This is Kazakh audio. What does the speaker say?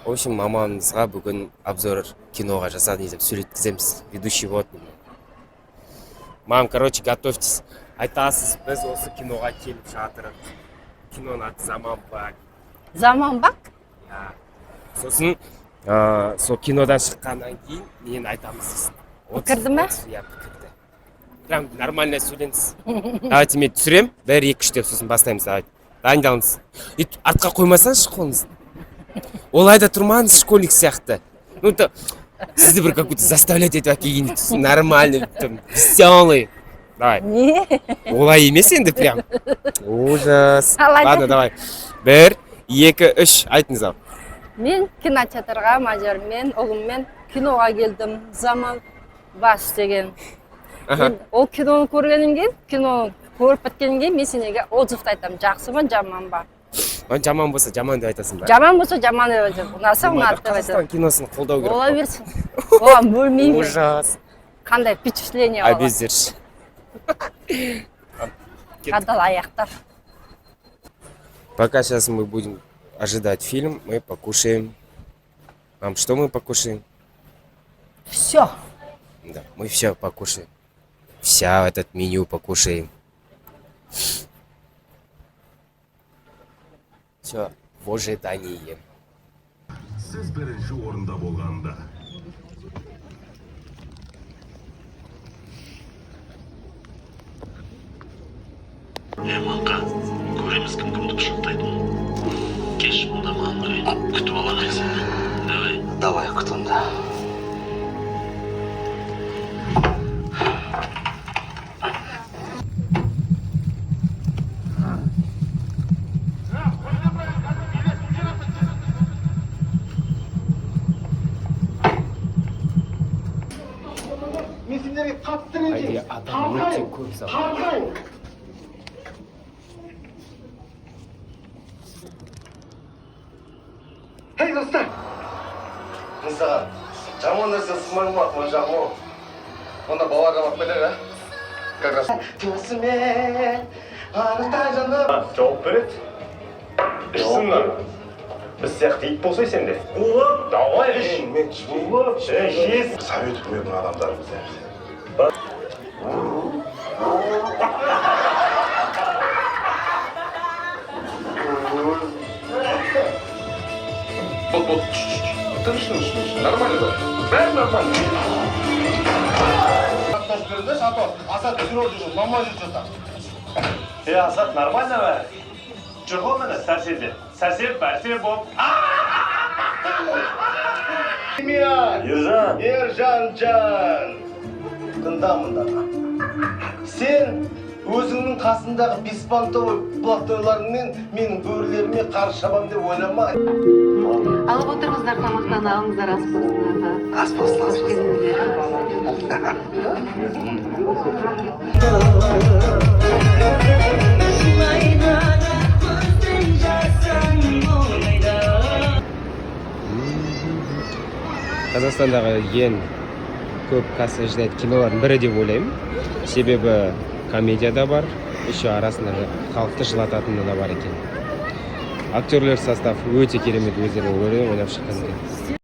В общем, мамамызға бүгін обзор киноға жасадым деп сөйлеткіземіз. Ведущий вот. Мам, короче, готовьтесь. Айтасыз, біз осы киноға келіп жатырық. Киноның аты Заманбак. Заманбак? Сосын, сол кинодан шыққаннан кейін мен айтамыз. Пікірді ме? Иә, пікірді. Прям нормально сөйлеңіз. Давайте мен түсірем, 1-2-3 деп сосын бастаймыз. Давайте. Дайындалыңыз. Артқа қоймасаңыз қолыңызды. Олайда тұрмаңыз школьник сияқты. Ну, то сізді бір какой-то заставлять етіп әкелген нормальный, веселый. Давай. Не? Олай емес енді прям. Ужас. Қалай? Ладно, давай. 1-2-3 айтыңыз ал. Мен кинотеатрға мажармен, ұлыммен киноға келдім. Заманбак деген. Мен ол киноны көргеннен кейін, киноны көріп біткеннен кейін мен сенеге отзывты айтамын. Жақсы ма, жаман ба? Жаман болса жаман деп айтасың ба? Жаман болса жаман деп айтамын. Ұнаса ұнады деп Қазақстан айтамын. киносын қолдау керек. Ола берсін. Оған бөлмеймін. Ужас. Қандай впечатление болады. Обездерші. Қадал аяқтар. Пока сейчас мы будем ожидать фильм, мы покушаем. Мам, что мы покушаем? Все. Да, мы все покушаем. Вся этот меню покушаем. Все, в ожидании. Siz birinchi o'rinda bo'lganda Маққа, көреміз кім-кімді пышақтайтын. Кеш, мұнда маған қарайды. Күтіп аламыз. Давай. Давай, күтімді. мен сендерге қатты ренжимін. Адам өте көп зал. Hey достар! Мен саған жаман нәрсе сымаймақ, мына жағым ол. Онда баларға бақ берер, а? Как раз. Төсіме, анықтай жаным. Жауап береді. Ішсіңдер. Біз сияқты ит болсай сенде. Давай іш. Мен ішпеймін. Жез. Совет үкіметінің адамдары біздер. Вот. Тыныш. Нормально да? Бәрі нормально. Атташ берді, Шато. Асат түсіріп жүрген, мама жүріп жатыр. Асат, нормально бәрі? Жүр ғой мені сәрседе. Сәрсеп, бәрсе боп. Ержан. Ержан. Тыңда мұнда. Сен өзіңнің қасындағы беспонтовый платойларыңмен менің бөрілеріме қарсы шабам деп ойлама. Алып отырыңыздар, тамақтан алыңыздар, ас болсын. Қош келдіңіздер. Қазақстандағы ең көп касса жинайтын кинолардың бірі деп ойлаймын. Себебі комедия да бар, еще арасында халықты жылататыны да бар екен. Актерлер состав өте керемет, өздері ойнап шыққан екен.